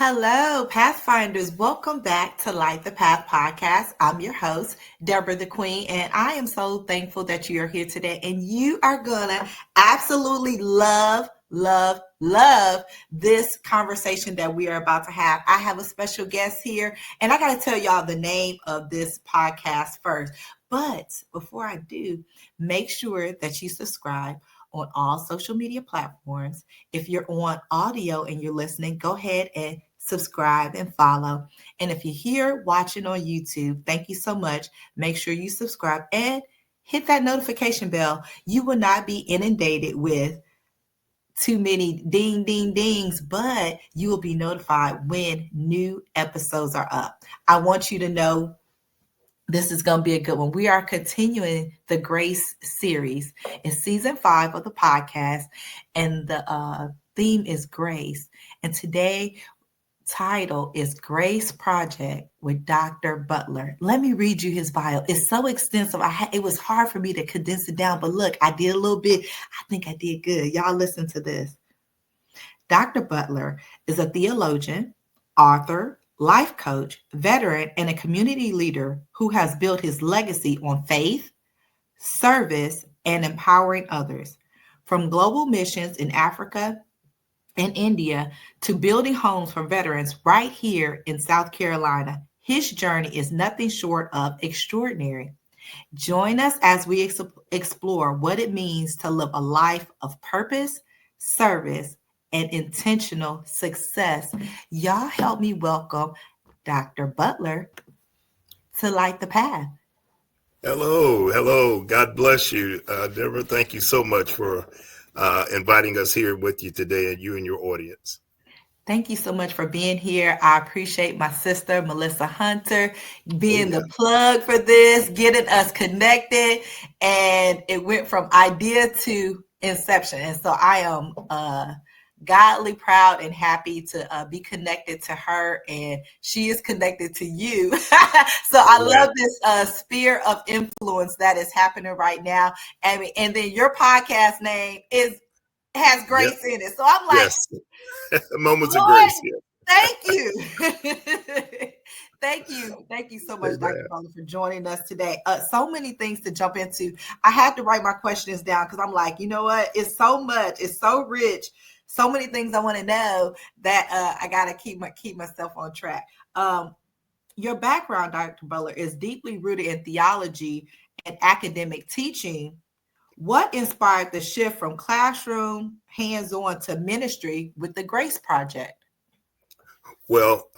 Hello, Pathfinders. Welcome back to Light the Path podcast. I'm your host, Deborah the Queen, and I am so thankful that you are here today. And you are going to absolutely love this conversation that we are about to have. I have a special guest here, and I got to tell y'all the name of this podcast first. But before I do, make sure that you subscribe on all social media platforms. If you're on audio and you're listening, go ahead and subscribe and follow. And if you're here watching on YouTube, thank you so much. Make sure you subscribe and hit that notification bell. You will not be inundated with too many dings, but you will be notified when new episodes are up. I want you to know this is going to be a good one. We are continuing the Grace series in season 5 of the podcast, and the theme is Grace. And today, title is Grace Project with Dr. Butler. Let me read you his bio. It's so extensive. It was hard for me to condense it down, but look, I did a little bit. I think I did good. Y'all listen to this. Dr. Butler is a theologian, author, life coach, veteran, and a community leader who has built his legacy on faith, service, and empowering others. From global missions in Africa and India to building homes for veterans right here in South Carolina, his journey is nothing short of extraordinary. Join us as we explore what it means to live a life of purpose, service, and intentional success. Y'all help me welcome Dr. Butler to Light the Path. Hello. God bless you, Deborah. Thank you so much for inviting us here with you today, and you and your audience. Thank you so much for being here. I appreciate my sister, Melissa Hunter, being the plug for this, getting us connected, and it went from idea to inception. And so I am godly proud and happy to be connected to her, and she is connected to you. So I love this sphere of influence that is happening right now. And then your podcast name has grace in it. So I'm like, moments of grace. Thank you. Thank you so much, Dr. Butler, for joining us today. So many things to jump into. I had to write my questions down because I'm like, you know what? It's so much. It's so rich. So many things I want to know that I got to keep myself on track. Your background, Dr. Butler, is deeply rooted in theology and academic teaching. What inspired the shift from classroom hands-on to ministry with the Grace Project? Well,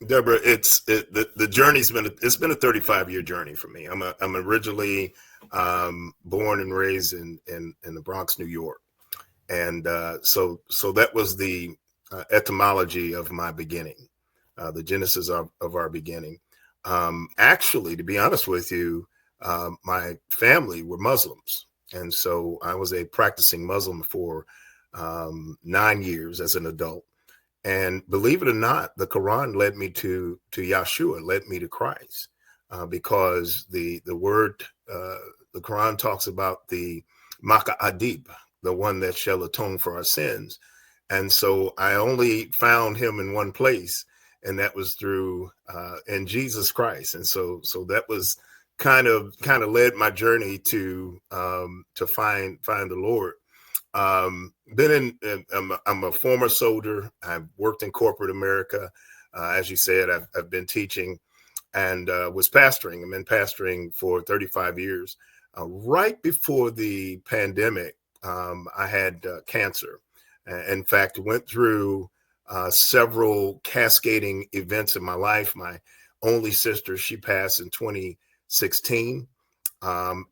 Deborah, the journey's been a 35-year journey for me. I'm originally born and raised in the Bronx, New York. And so that was the etymology of my beginning, the genesis of our beginning. Actually, to be honest with you, my family were Muslims. And so I was a practicing Muslim for 9 years as an adult. And believe it or not, the Quran led me to Yahshua, led me to Christ, because the word, the Quran talks about the Maka Adib, the one that shall atone for our sins. And so I only found him in one place, and that was through in Jesus Christ. And so that was kind of led my journey to find the Lord. I'm a former soldier. I've worked in corporate America. As you said, I've been teaching and was pastoring. I've been pastoring for 35 years. Right before the pandemic, I had cancer. In fact, went through several cascading events in my life. My only sister, she passed in 2016.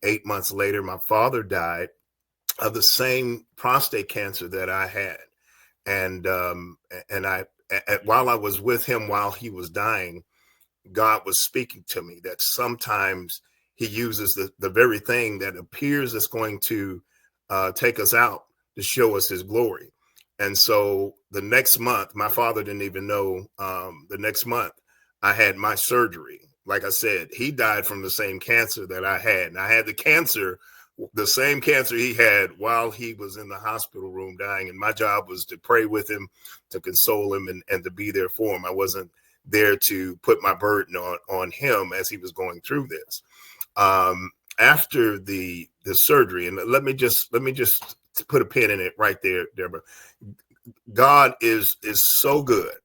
8 months later, my father died of the same prostate cancer that I had. And while I was with him, while he was dying, God was speaking to me that sometimes he uses the very thing that appears that's going to take us out to show us his glory. And so the next month, my father didn't even know, the next month I had my surgery. Like I said, he died from the same cancer that I had. And I had the cancer the same cancer he had while he was in the hospital room dying. And my job was to pray with him, to console him, and to be there for him. I wasn't there to put my burden on him as he was going through this. After the surgery, and let me just put a pin in it right there, Deborah. God is so good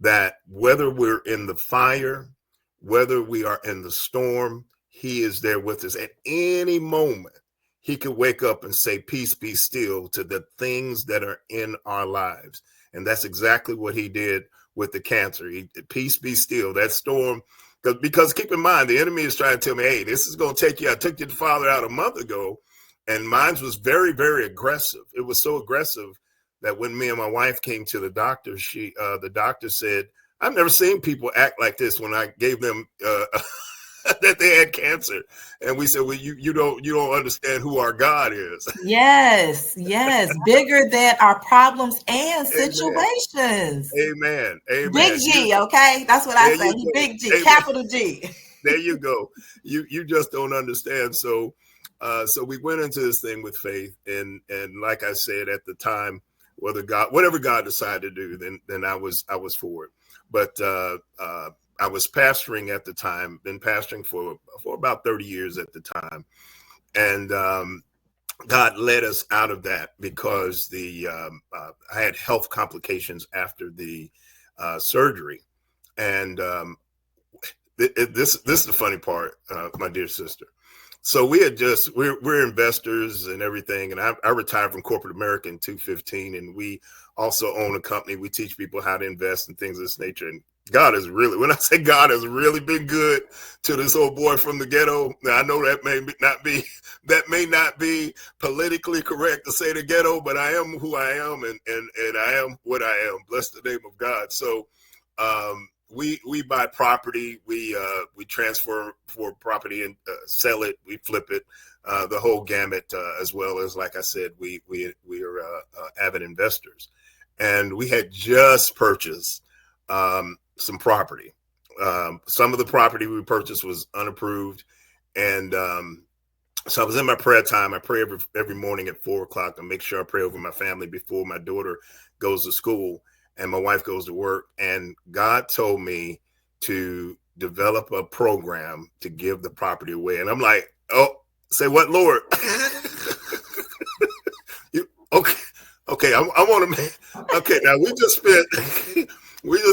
that whether we're in the fire, whether we are in the storm, he is there with us at any moment. He could wake up and say, peace be still to the things that are in our lives. And that's exactly what he did with the cancer. Peace be still. That storm, because keep in mind, the enemy is trying to tell me, hey, this is going to take you. I took your father out a month ago, and mine was very, very aggressive. It was so aggressive that when me and my wife came to the doctor, the doctor said, I've never seen people act like this when I gave them that they had cancer. And we said, well, you don't understand who our God is. Yes. Bigger than our problems and situations. Amen. Big G, okay? That's what I say. Big G, capital G. There you go. You just don't understand. So we went into this thing with faith. And like I said at the time, whatever God decided to do, then I was for it. But I was pastoring at the time, been pastoring for about 30 years at the time. And God led us out of that because I had health complications after the surgery. And this is the funny part, my dear sister. So we're investors and everything. And I retired from corporate America in 2015. And we also own a company. We teach people how to invest and things of this nature. And God has really, when I say God has really been good to this old boy from the ghetto. Now I know that may not be politically correct to say the ghetto, but I am who I am and I am what I am. Bless the name of God. So we buy property, we transfer for property and sell it, we flip it, the whole gamut, as well as, like I said, we are avid investors, and we had just purchased some property. Some of the property we purchased was unapproved, and so I was in my prayer time. I pray every morning at 4:00 and make sure I pray over my family before my daughter goes to school and my wife goes to work. And God told me to develop a program to give the property away. And I'm like, oh, say what, Lord? Okay. I want to make, okay. Now we just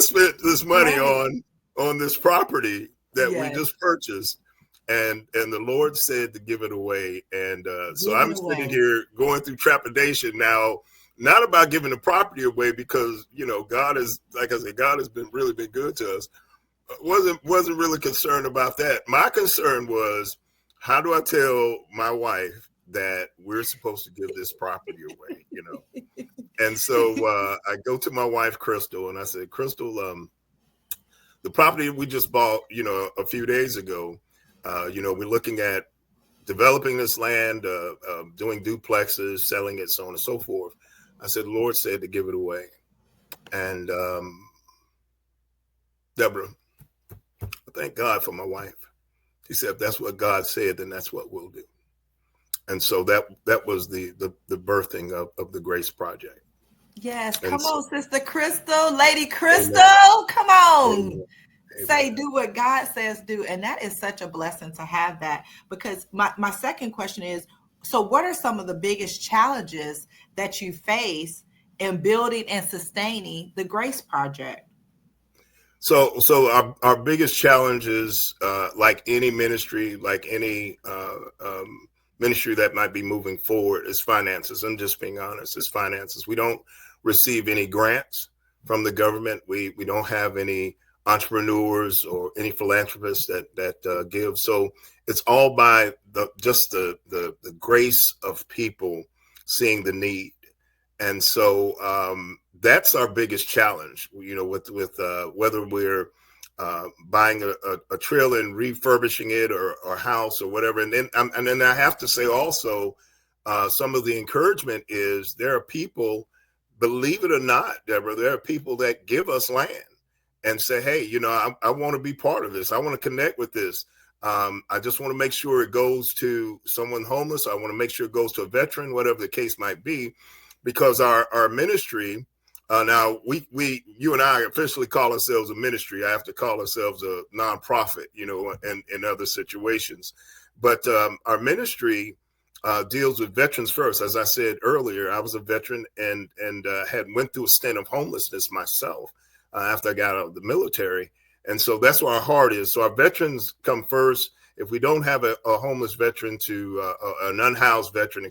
spent this money on this property that we just purchased. And the Lord said to give it away. And so I'm sitting here going through trepidation now, not about giving the property away, because, God is, like I said, God has really been good to us. Wasn't really concerned about that. My concern was, how do I tell my wife that we're supposed to give this property away, And so I go to my wife, Crystal, and I said, Crystal, the property we just bought, a few days ago, we're looking at developing this land, doing duplexes, selling it, so on and so forth. I said, the Lord said to give it away. And Deborah, thank God for my wife. She said, if that's what God said, then that's what we'll do. And so that was the birthing of the Grace Project. Yes. Come on, Sister Crystal, Lady Crystal. Amen. Come on. Amen. Say, do what God says do. And that is such a blessing to have that, because my second question is, so what are some of the biggest challenges that you face in building and sustaining the Grace Project? So our biggest challenge is, like any ministry, like any ministry that might be moving forward, is finances. I'm just being honest, it's finances. We don't receive any grants from the government. We don't have any entrepreneurs or any philanthropists that give. So it's all by the grace of people seeing the need. And so that's our biggest challenge, with whether we're buying a trailer and refurbishing it, or a house or whatever. And then I have to say also, some of the encouragement is there are people, believe it or not, Deborah, there are people that give us land and say, hey, I want to be part of this. I want to connect with this. I just want to make sure it goes to someone homeless. I want to make sure it goes to a veteran, whatever the case might be, because our ministry, now you and I officially call ourselves a ministry. I have to call ourselves a nonprofit, in other situations. But our ministry deals with veterans first. As I said earlier, I was a veteran and had went through a stint of homelessness myself after I got out of the military. And so that's where our heart is. So our veterans come first. If we don't have a homeless veteran an unhoused veteran,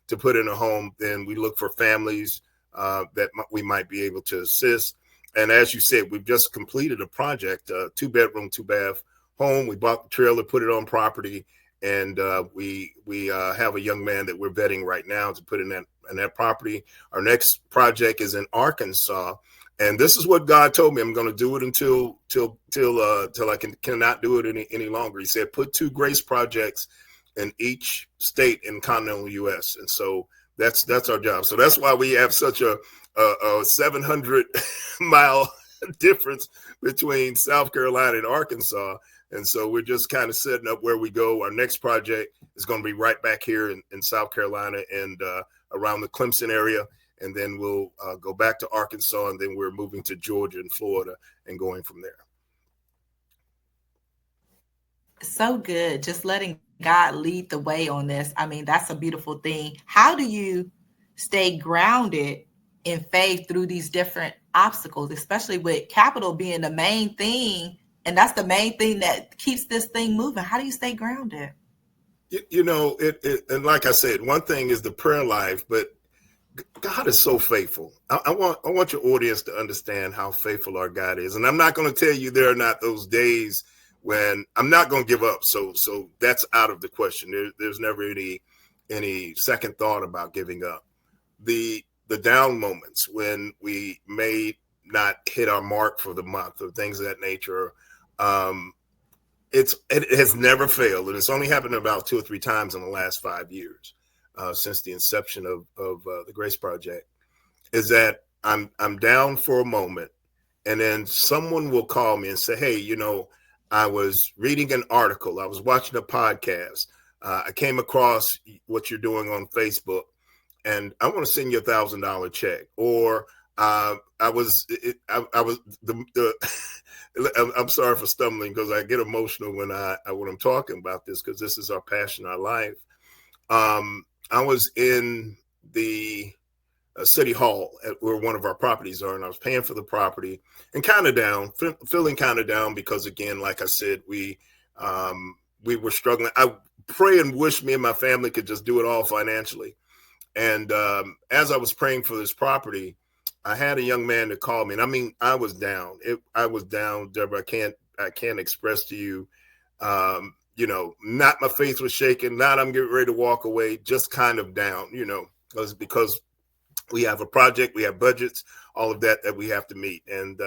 to put in a home, then we look for families that we might be able to assist. And as you said, we've just completed a project, 2-bedroom, 2-bath home. We bought the trailer, put it on property, and we have a young man that we're vetting right now to put in that property. Our next project is in Arkansas. And this is what God told me. I'm going to do it until I cannot do it any longer. He said, put 2 grace projects in each state in continental U.S. And so that's our job. So that's why we have such a 700-mile difference between South Carolina and Arkansas. And so we're just kind of setting up where we go. Our next project is going to be right back here in South Carolina and around the Clemson area. And then we'll go back to Arkansas, and then we're moving to Georgia and Florida and going from there. So good. Just letting God lead the way on this. I mean, that's a beautiful thing. How do you stay grounded in faith through these different obstacles, especially with capital being the main thing? And that's the main thing that keeps this thing moving. How do you stay grounded? And like I said, one thing is the prayer life, but God is so faithful. I want your audience to understand how faithful our God is. And I'm not going to tell you there are not those days when I'm not going to give up. So that's out of the question. There's never any second thought about giving up. The down moments when we may not hit our mark for the month or things of that nature, it has never failed. And it's only happened about 2 or 3 times in the last 5 years. Since the inception of the Grace Project, is that I'm down for a moment, and then someone will call me and say, hey, I was reading an article, I was watching a podcast, I came across what you're doing on Facebook, and I want to send you $1,000 check. Or I'm sorry for stumbling because I get emotional when I'm talking about this, because this is our passion, our life. I was in the city hall where one of our properties are, and I was paying for the property and kind of down, feeling kind of down because, again, like I said, we were struggling. I pray and wish me and my family could just do it all financially. And as I was praying for this property, I had a young man to call me, and I mean, I was down. I was down, Deborah. I can't express to you. Not my faith was shaking, not I'm getting ready to walk away, just kind of down, because we have a project, we have budgets, all of that we have to meet, and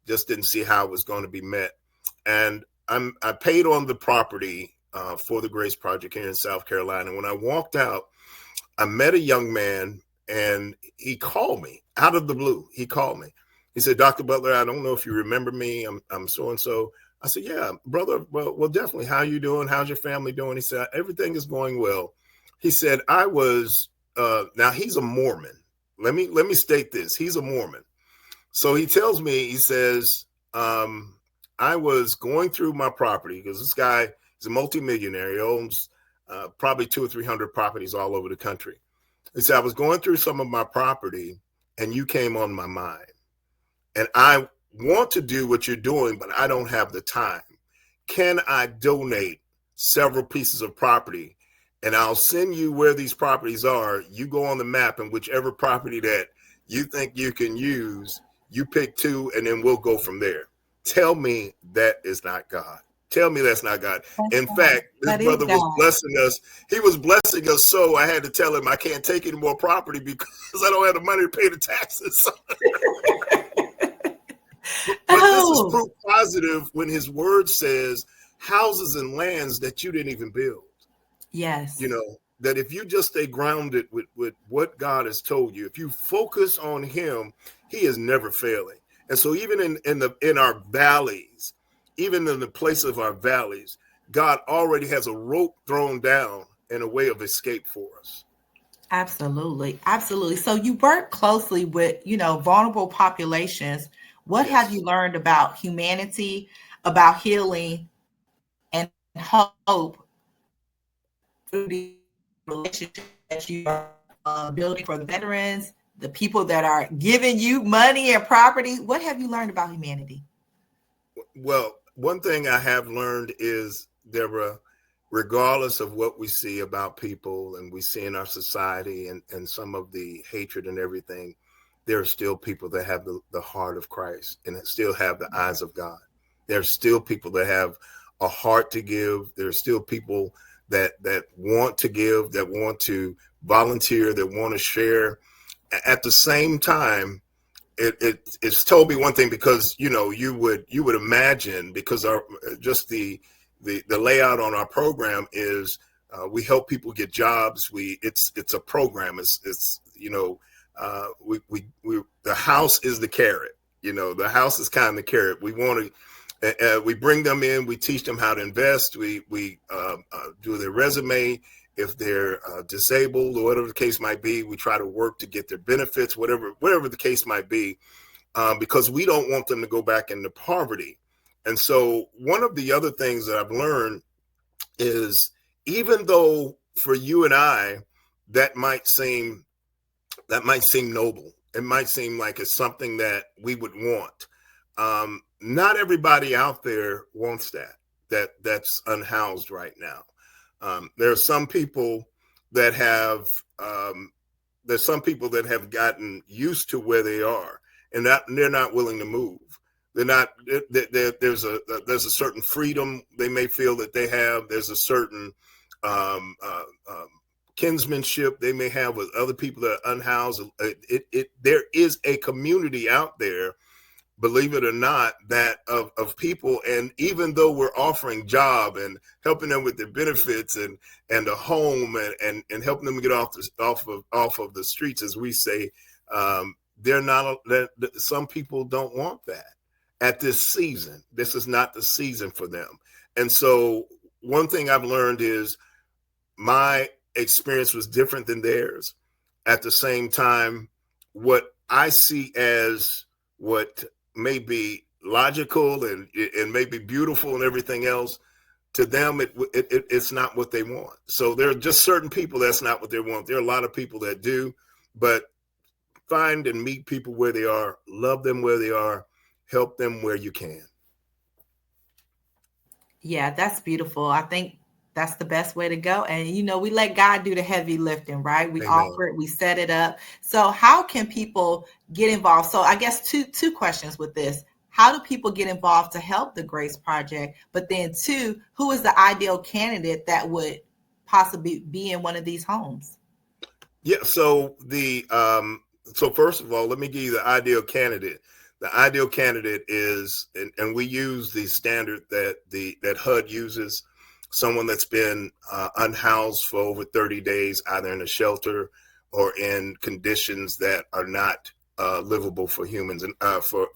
just didn't see how it was going to be met. And I paid on the property for the Grace Project here in South Carolina. When I walked out, I met a young man, and he called me out of the blue. He called me. He said, Dr. Butler, I don't know if you remember me. I'm so-and-so. I said, yeah, brother. Well, definitely. How you doing? How's your family doing? He said, everything is going well. He said, I was, now he's a Mormon. Let me state this. He's a Mormon. So he tells me, he says, I was going through my property because this guy is a multimillionaire. He owns probably 200 or 300 properties all over the country. He said, I was going through some of my property and you came on my mind. And I want to do what you're doing, but I don't have the time. Can I donate several pieces of property, and I'll send you where these properties are? You go on the map, and whichever property that you think you can use, you pick 2, and then we'll go from there. Tell me that is not God. Tell me that's not God. In fact, this brother was blessing us. He was blessing us, so I had to tell him I can't take any more property because I don't have the money to pay the taxes. But this is proof positive when his word says houses and lands that you didn't even build. Yes. That if you just stay grounded with what God has told you, if you focus on him, he is never failing. And so even in our valleys, even in the place of our valleys, God already has a rope thrown down and a way of escape for us. Absolutely. Absolutely. So you work closely with, vulnerable populations. What have you Yes. learned about humanity, about healing and hope through these relationships that you are building for the veterans, the people that are giving you money and property? What have you learned about humanity? Well, one thing I have learned is, Deborah, regardless of what we see about people and we see in our society and some of the hatred and everything, there are still people that have the heart of Christ and that still have the eyes of God. There are still people that have a heart to give. There are still people that want to give, that want to volunteer, that want to share. At the same time, it's told me one thing, because you would imagine, because our just the layout on our program is, we help people get jobs. It's a program. It's we the house is the carrot. The house is kind of the carrot. We want to we bring them in. We teach them how to invest. We do their resume. If they're disabled or whatever the case might be, we try to work to get their benefits, whatever the case might be, because we don't want them to go back into poverty. And so one of the other things that I've learned is, even though for you and I, that might seem noble, it might seem like it's something that we would want. Not everybody out there wants that's unhoused right now. There are some people that have gotten used to where they are, and they're not willing to move. They're not. There's a certain freedom they may feel that they have. There's a certain kinsmanship they may have with other people that are unhoused. There is a community out there, believe it or not, that of people. And even though we're offering job and helping them with their benefits and a home and helping them get off of the streets, as we say, they're not. Some people don't want that at this season. This is not the season for them. And so one thing I've learned is, my experience was different than theirs. At the same time, what I see as what may be logical and may be beautiful and everything else, to them it's not what they want. So there are just certain people that's not what they want. There are a lot of people that do, but find and meet people where they are, love them where they are, help them where you can. Yeah, that's beautiful. I think that's the best way to go. And we let God do the heavy lifting, right? We Amen. offer it, we set it up. So how can people get involved? So I guess two questions with this. How do people get involved to help the Grace Project? But then two, who is the ideal candidate that would possibly be in one of these homes? Yeah. So so first of all, let me give you the ideal candidate. The ideal candidate is, and we use the standard that HUD uses, someone that's been unhoused for over 30 days, either in a shelter or in conditions that are not livable for humans and for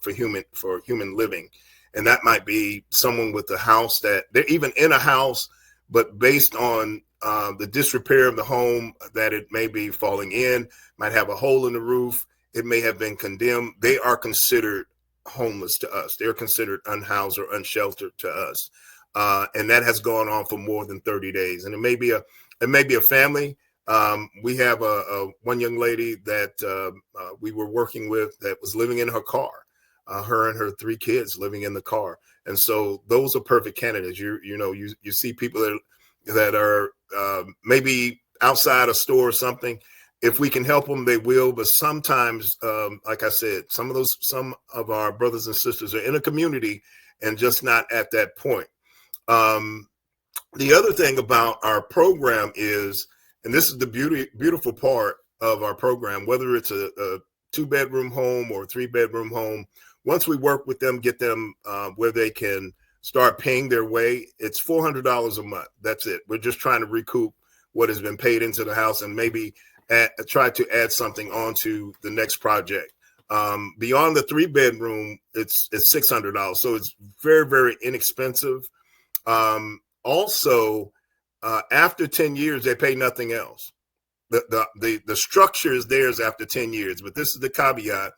human living. And that might be someone with a house that they're even in a house, but based on the disrepair of the home, that it may be falling in, might have a hole in the roof, it may have been condemned. They are considered homeless to us. They're considered unhoused or unsheltered to us. And that has gone on for more than 30 days. And it may be a family. We have one young lady that we were working with that was living in her car, her and her 3 kids living in the car. And so those are perfect candidates. You see people that are maybe outside a store or something. If we can help them, they will. But sometimes, like I said, some of our brothers and sisters are in a community and just not at that point. The other thing about our program is, and this is the beautiful part of our program, whether it's a 2-bedroom home or a 3-bedroom home, once we work with them, get them where they can start paying their way, it's $400 a month. That's it. We're just trying to recoup what has been paid into the house and maybe try to add something onto the next project. Beyond the 3-bedroom, it's $600. So it's very, very inexpensive. Also, after 10 years, they pay nothing else. The structure is theirs after 10 years, but this is the caveat,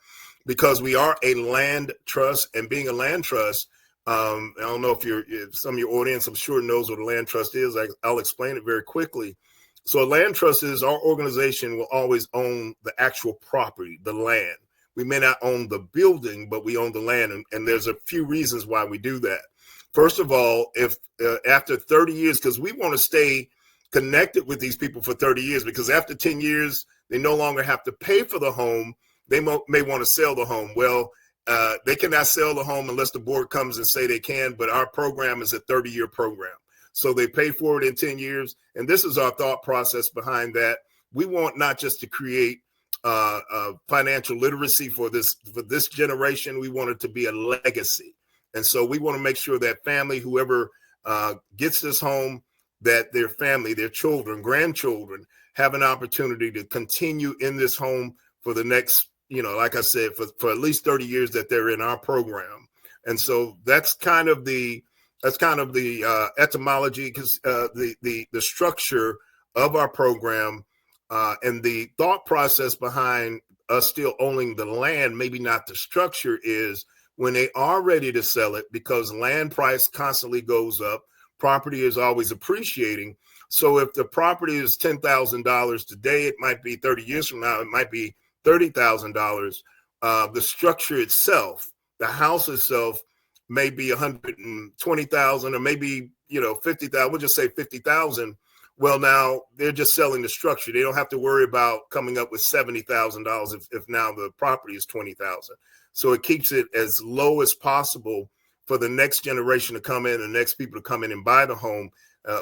because we are a land trust, and being a land trust, I don't know if some of your audience, I'm sure, knows what a land trust is. I'll explain it very quickly. So a land trust is our organization will always own the actual property, the land. We may not own the building, but we own the land, and there's a few reasons why we do that. First of all, if after 30 years, because we want to stay connected with these people for 30 years, because after 10 years, they no longer have to pay for the home. They may want to sell the home. Well, they cannot sell the home unless the board comes and say they can, but our program is a 30-year program. So they pay for it in 10 years. And this is our thought process behind that. We want not just to create financial literacy for this generation. We want it to be a legacy. And so we want to make sure that family, whoever gets this home, that their family, their children, grandchildren have an opportunity to continue in this home for the next, like I said, for at least 30 years that they're in our program. And so that's kind of the etymology, because the structure of our program and the thought process behind us still owning the land, maybe not the structure, is when they are ready to sell it, because land price constantly goes up, property is always appreciating. So if the property is $10,000 today, it might be 30 years from now, it might be $30,000. The structure itself, the house itself, may be 120,000, or maybe 50,000. We'll just say 50,000. Well, now they're just selling the structure. They don't have to worry about coming up with $70,000 if now the property is 20,000. So it keeps it as low as possible for the next generation to come in, and the next people to come in and buy the home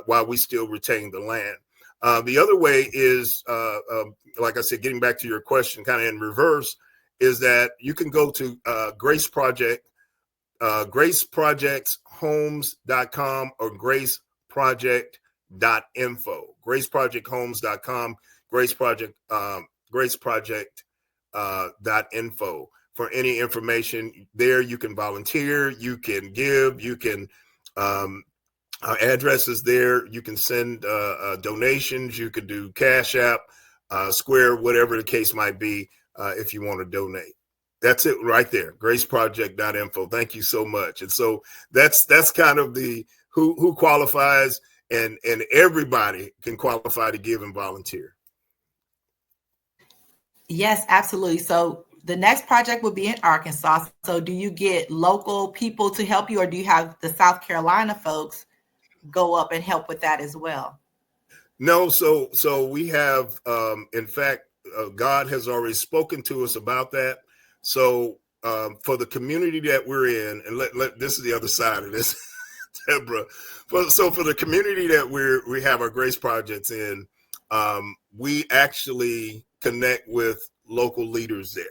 while we still retain the land. The other way is, like I said, getting back to your question, kind of in reverse, is that you can go to Grace Project, graceprojectshomes.com or graceproject.info, graceprojecthomes.com, graceproject.info. For any information there, you can volunteer, you can give, you can, our address is there. You can send donations, you can do Cash App, Square, whatever the case might be, if you want to donate. That's it right there, graceproject.info. Thank you so much. And so that's kind of the who qualifies, and everybody can qualify to give and volunteer. Yes, absolutely. So the next project will be in Arkansas. So do you get local people to help you, or do you have the South Carolina folks go up and help with that as well? No, so we have, in fact, God has already spoken to us about that. So for the community that we're in, and this is the other side of this, Deborah. So for the community that we have our Grace Projects in, we actually connect with local leaders there.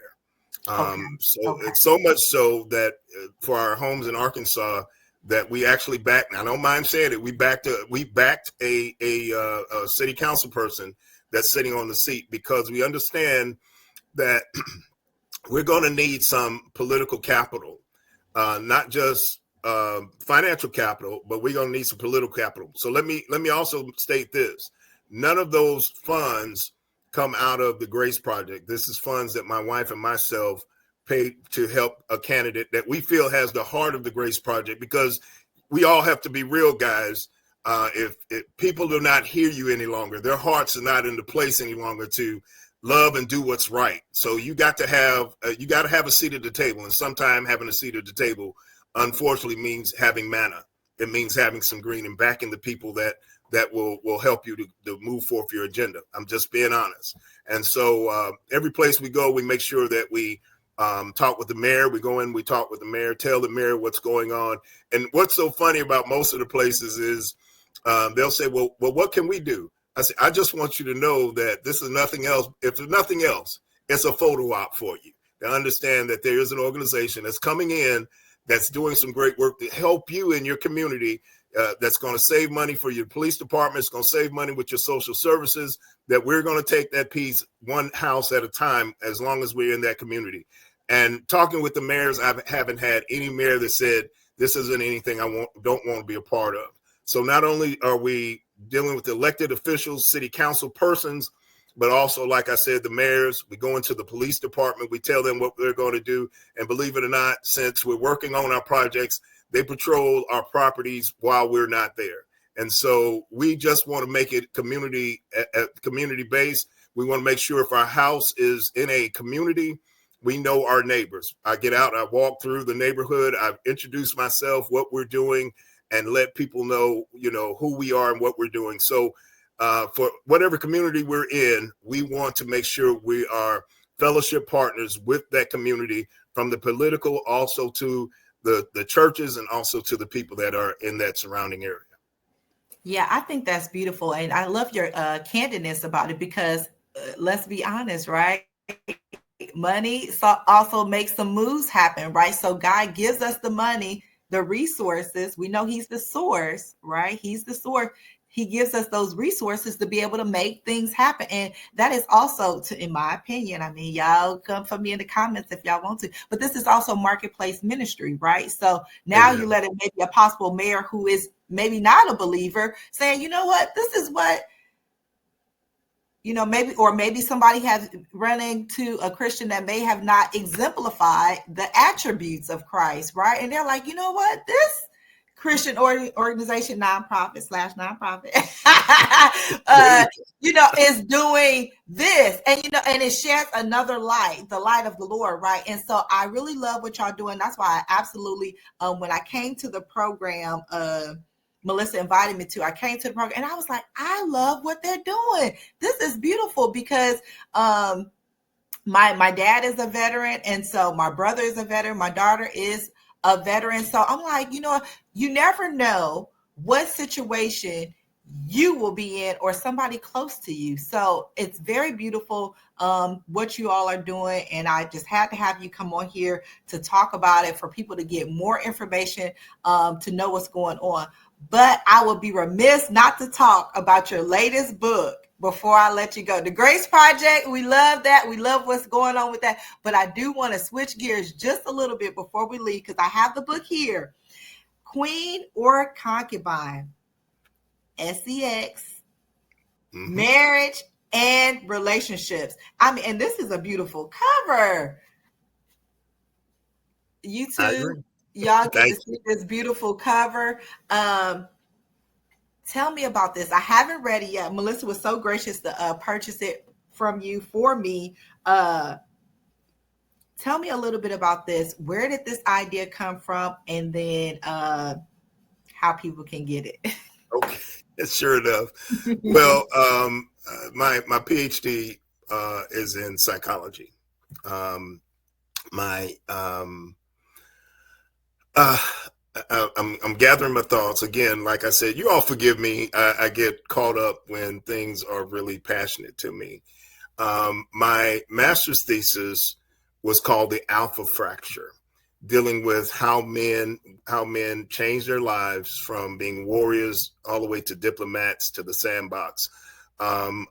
It's so much so that for our homes in Arkansas, that we actually backed. I don't mind saying it. We backed a city council person that's sitting on the seat, because we understand that we're going to need some political capital, not just financial capital, but we're going to need some political capital. So let me also state this: none of those funds come out of the Grace Project. This is funds that my wife and myself paid to help a candidate that we feel has the heart of the Grace Project, because we all have to be real, guys. If people do not hear you any longer, their hearts are not in the place any longer to love and do what's right. So you got to have a seat at the table, and sometimes having a seat at the table, unfortunately, means having manna. It means having some green and backing the people that will help you to move forth your agenda. I'm just being honest. And so every place we go, we make sure that we talk with the mayor. We go in, we talk with the mayor, tell the mayor what's going on. And what's so funny about most of the places is they'll say, well, what can we do? I say, I just want you to know that this is nothing else. If there's nothing else, it's a photo op for you to understand that there is an organization that's coming in, that's doing some great work to help you in your community, that's going to save money for your police department. It's going to save money with your social services, that we're going to take that piece one house at a time, as long as we're in that community. And talking with the mayors, I haven't had any mayor that said, this isn't anything I don't want to be a part of. So not only are we dealing with elected officials, city council persons, but also, like I said, the mayors. We go into the police department. We tell them what they're going to do. And believe it or not, since we're working on our projects, they patrol our properties while we're not there. And so we just want to make it community based. We want to make sure if our house is in a community, we know our neighbors. I get out, I walk through the neighborhood, I introduce myself, what we're doing, and let people know, who we are and what we're doing. So for whatever community we're in, we want to make sure we are fellowship partners with that community, from the political also to the churches and also to the people that are in that surrounding area. Yeah, I think that's beautiful. And I love your candidness about it, because let's be honest, right? Money also makes some moves happen, right? So God gives us the money, the resources. We know he's the source, right? He's the source. He gives us those resources to be able to make things happen. And that is also, in my opinion, I mean, y'all come for me in the comments if y'all want to, but this is also marketplace ministry, right? So now you let it, maybe a possible mayor who is maybe not a believer saying, you know what, this is what, maybe somebody has run into a Christian that may have not exemplified the attributes of Christ, right? And they're like, you know what, this Christian organization, nonprofit is doing this, and it sheds another light, the light of the Lord, right? And so I really love what y'all doing. That's why I absolutely, when I came to the program, Melissa invited me to, I came to the program and I was like, I love what they're doing. This is beautiful, because my dad is a veteran, and so my brother is a veteran, my daughter is a veteran. So I'm like, you never know what situation you will be in or somebody close to you. So it's very beautiful what you all are doing. And I just had to have you come on here to talk about it, for people to get more information, to know what's going on. But I would be remiss not to talk about your latest book before I let you go. The Grace Project, we love that. We love what's going on with that. But I do want to switch gears just a little bit before we leave, because I have the book here. Queen or Concubine, SEX, Marriage and Relationships. I mean, and this is a beautiful cover. You too, y'all get to see this beautiful cover. Tell me about this. I haven't read it yet. Melissa was so gracious to purchase it from you for me. Tell me a little bit about this. Where did this idea come from? And then how people can get it. Okay, sure enough. Well, my PhD is in psychology. I'm gathering my thoughts. Again, like I said, you all forgive me. I get caught up when things are really passionate to me. My master's thesis was called The Alpha Fracture, dealing with how men change their lives from being warriors all the way to diplomats to the sandbox. For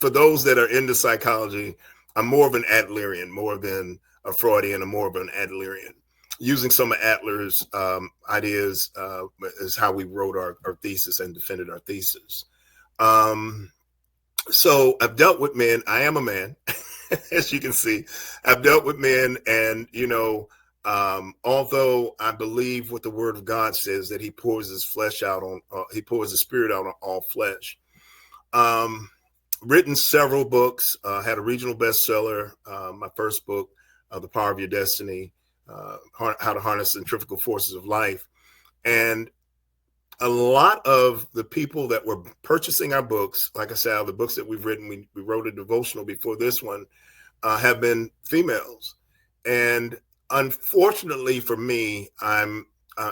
those that are into psychology, I'm more of an Adlerian, more than a Freudian, and more of an Adlerian. Using some of Adler's ideas is how we wrote our thesis and defended our thesis. So I've dealt with men. I am a man, as you can see. I've dealt with men, and although I believe what the Word of God says, that He pours His flesh out on, He pours His Spirit out on all flesh. Written several books. Had a regional bestseller. My first book, The Power of Your Destiny, How to Harness the Centrifugal Forces of Life. And a lot of the people that were purchasing our books, like I said, the books that we've written, we wrote a devotional before this one, have been females. And unfortunately for me, I'm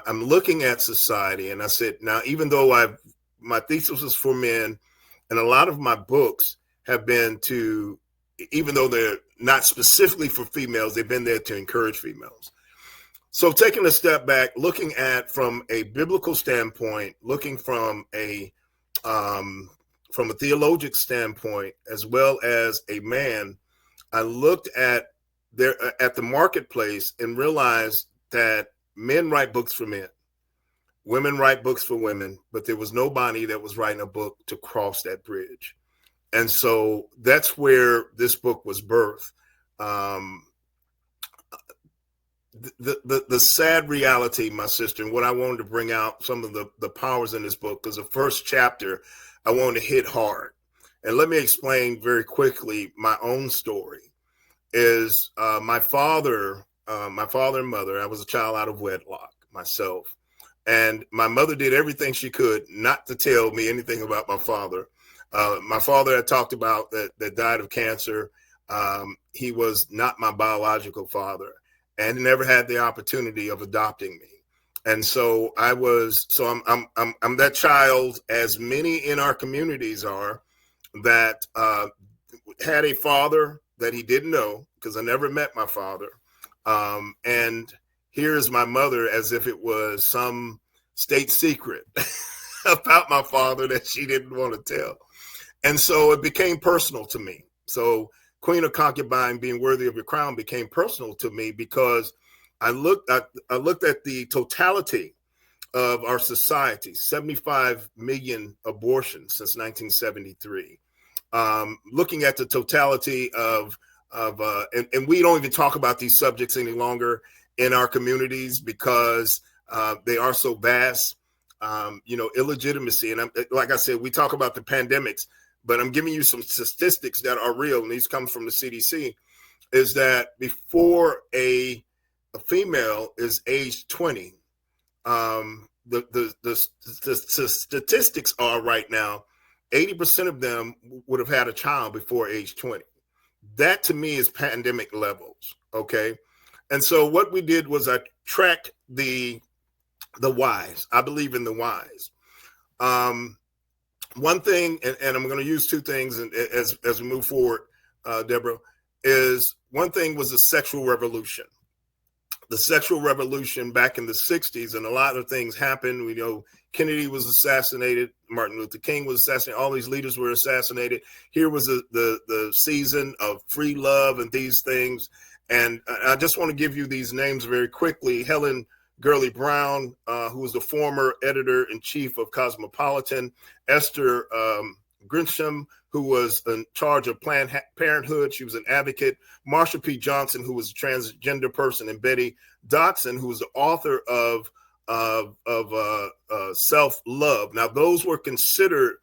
looking at society, and I said, now, even though my thesis was for men, and a lot of my books have been to, even though they're not specifically for females, they've been there to encourage females. So taking a step back, looking at from a biblical standpoint, looking from a theologic standpoint, as well as a man, I looked at the marketplace and realized that men write books for men. Women write books for women, but there was nobody that was writing a book to cross that bridge. And so that's where this book was birthed. The sad reality, my sister, and what I wanted to bring out some of the powers in this book, because the first chapter I wanted to hit hard. And let me explain very quickly my own story. Is my father and mother, I was a child out of wedlock myself. And my mother did everything she could not to tell me anything about my father. My father, I talked about, that died of cancer. He was not my biological father and never had the opportunity of adopting me. And so I'm that child, as many in our communities are, that had a father that he didn't know, because I never met my father. And here's my mother as if it was some state secret about my father that she didn't want to tell. And so it became personal to me. So Queen of Concubine, being worthy of your crown, became personal to me because I looked at the totality of our society, 75 million abortions since 1973. Looking at the totality of and we don't even talk about these subjects any longer in our communities because they are so vast. Illegitimacy. And like I said, we talk about the pandemics, but I'm giving you some statistics that are real, and these come from the CDC, is that before a female is age 20, the statistics are right now, 80% of them would have had a child before age 20. That to me is pandemic levels, okay? And so what we did was I tracked the whys. I believe in the whys. One thing, and I'm going to use two things as we move forward, Deborah, is one thing was the sexual revolution. The sexual revolution back in the 60s, and a lot of things happened. We know Kennedy was assassinated, Martin Luther King was assassinated, all these leaders were assassinated. Here was the season of free love and these things. And I just want to give you these names very quickly. Helen Gurley Brown, who was the former editor-in-chief of Cosmopolitan, Esther Grinsham, who was in charge of Planned Parenthood. She was an advocate. Marsha P. Johnson, who was a transgender person, and Betty Dodson, who was the author of Self-Love. Now, those were considered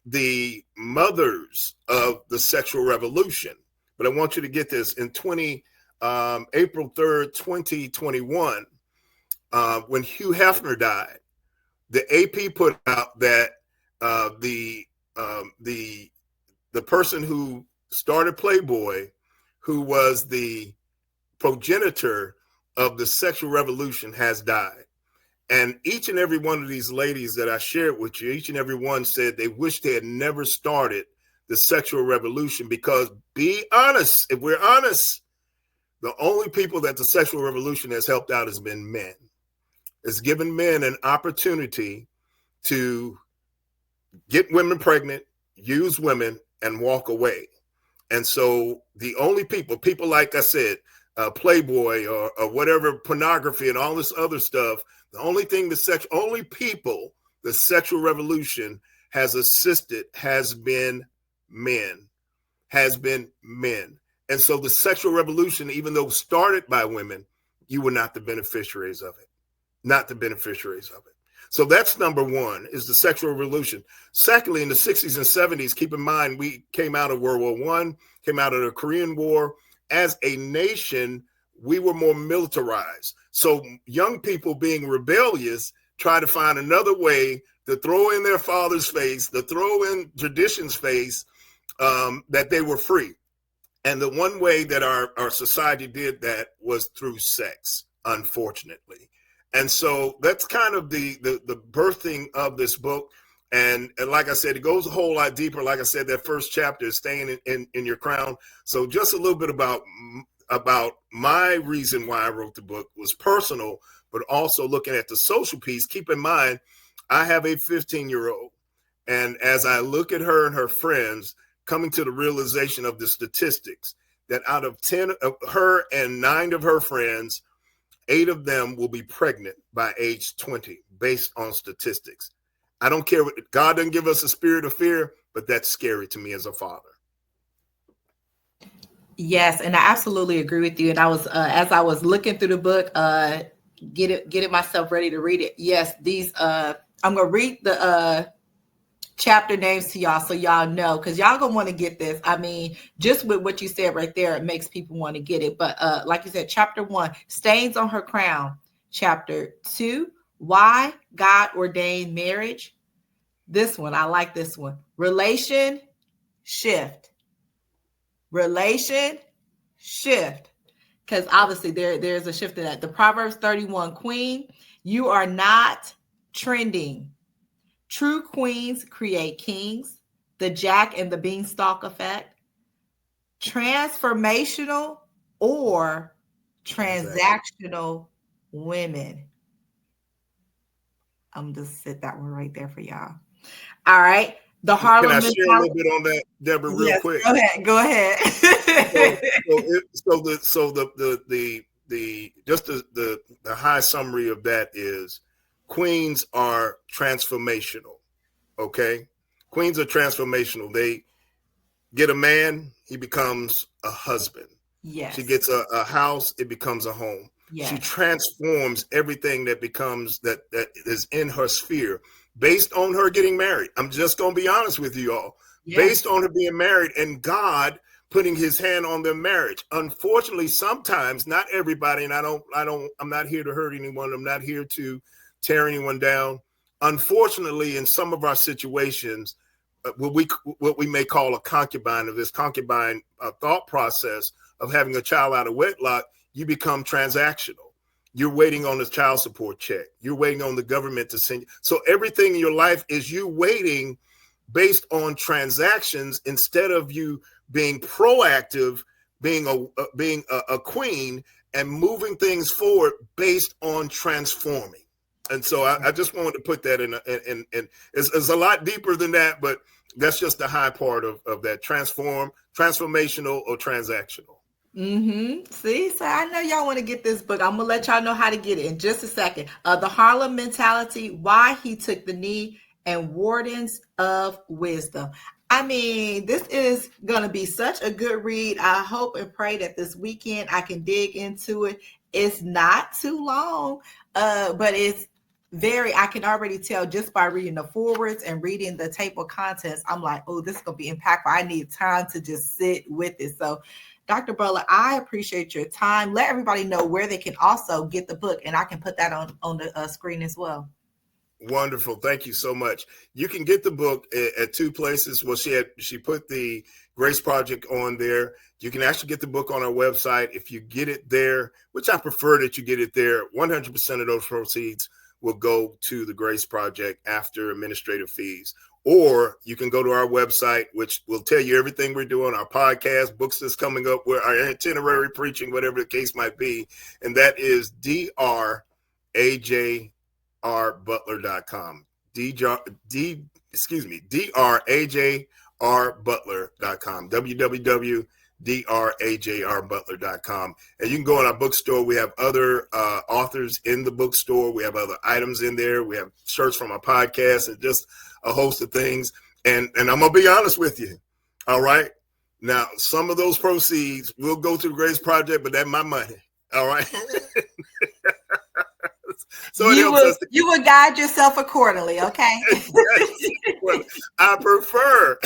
the mothers of the sexual revolution. But I want you to get this. In April 3rd, 2021, when Hugh Hefner died, the AP put out that the person who started Playboy, who was the progenitor of the sexual revolution, has died. And each and every one of these ladies that I shared with you, each and every one said they wish they had never started the sexual revolution, because, be honest, if we're honest, the only people that the sexual revolution has helped out has been men. It's given men an opportunity to get women pregnant, use women, and walk away. And so the only people like I said, Playboy or whatever, pornography and all this other stuff, the only thing the sexual revolution has assisted has been men. And so the sexual revolution, even though started by women, you were not the beneficiaries of it. So that's number one, is the sexual revolution. Secondly, in the 60s and 70s, keep in mind, we came out of World War I, came out of the Korean War. As a nation, we were more militarized. So young people, being rebellious, try to find another way to throw in their father's face, to throw in tradition's face, that they were free. And the one way that our society did that was through sex, unfortunately. And so that's kind of the birthing of this book. And like I said, it goes a whole lot deeper. Like I said, that first chapter is staying in your crown. So just a little bit about my reason why I wrote the book was personal, but also looking at the social piece. Keep in mind, I have a 15-year-old. And as I look at her and her friends, coming to the realization of the statistics, that out of 10 of her and 9 of her friends, 8 of them will be pregnant by age 20, based on statistics. I don't care what God doesn't give us a spirit of fear, but that's scary to me as a father. Yes, and I absolutely agree with you. And I was, as I was looking through the book, getting myself ready to read it. Yes, these, I'm gonna read the chapter names to y'all so y'all know, because y'all gonna want to get this. I mean, just with what you said right there, it makes people want to get it. But like you said, chapter 1, stains on her crown. Chapter 2, why God ordained marriage. This one, I like this one. Relation shift. Because obviously there's a shift in that. The Proverbs 31 queen, you are not trending. True queens create kings. The Jack and the Beanstalk effect. Transformational or transactional women. I'm just sit that one right there for y'all. All right. The Can Harlem I share a little mentality. bit on that, Deborah, real Yes, quick? go ahead. The high summary of that is queens are transformational. Okay, queens are transformational. They get a man, he becomes a husband. Yes. She gets a house, it becomes a home. Yes. She transforms everything that is in her sphere based on her getting married. I'm just going to be honest with you all. Yes. Based on her being married and God putting his hand on their marriage. Unfortunately, sometimes, not everybody, and I'm not here to hurt anyone. I'm not here to tear anyone down. Unfortunately, in some of our situations, what we may call a concubine, of this concubine thought process of having a child out of wedlock, you become transactional. You're waiting on the child support check. You're waiting on the government to send you. So everything in your life is you waiting based on transactions instead of you being proactive, being a queen and moving things forward based on transforming. And so I just wanted to put that in it's a lot deeper than that, but that's just the high part of that transformational or transactional. Mm-hmm. See, so I know y'all want to get this book. I'm gonna let y'all know how to get it in just a second. The Harlem mentality, why he took the knee, and wardens of wisdom. I mean, this is gonna be such a good read. I hope and pray that this weekend I can dig into it. It's not too long, but it's I can already tell just by reading the forwards and reading the table of contents. I'm like, oh, this is gonna be impactful. I need time to just sit with it. So Dr. Butler, I appreciate your time. Let everybody know where they can also get the book, and I can put that on the screen as well. Wonderful. Thank you so much. You can get the book at 2 places. Well, she put the Grace Project on there. You can actually get the book on our website. If you get it there, which I prefer that you get it there, 100% of those proceeds will go to the Grace Project after administrative fees. Or you can go to our website, which will tell you everything we're doing, our podcast, books that's coming up, where our itinerary preaching, whatever the case might be. And that is drajrbutler.com. drajrbutler.com. www.drajrbutler.com. And you can go on our bookstore. We have other authors in the bookstore. We have other items in there. We have shirts from our podcast and just a host of things. And I'm going to be honest with you. All right. Now, some of those proceeds will go to the Grace Project, but that's my money. All right. So you will guide yourself accordingly, okay? Yes. Well, I prefer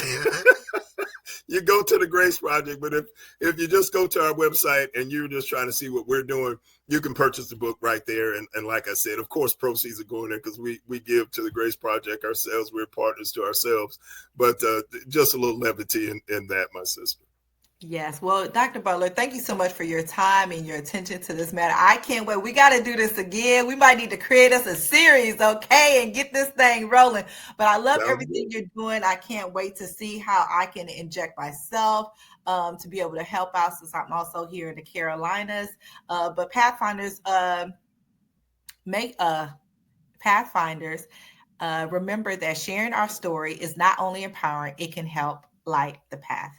you go to the Grace Project, but if you just go to our website and you're just trying to see what we're doing, you can purchase the book right there. And like I said, of course, proceeds are going there because we give to the Grace Project ourselves. We're partners to ourselves, but just a little levity in that, my sister. Yes. Well, Dr. Butler, thank you so much for your time and your attention to this matter. I can't wait. We got to do this again. We might need to create us a series, okay, and get this thing rolling. But I love everything you're doing. I can't wait to see how I can inject myself to be able to help out, since I'm also here in the Carolinas. But Pathfinders, remember that sharing our story is not only empowering, it can help light the path.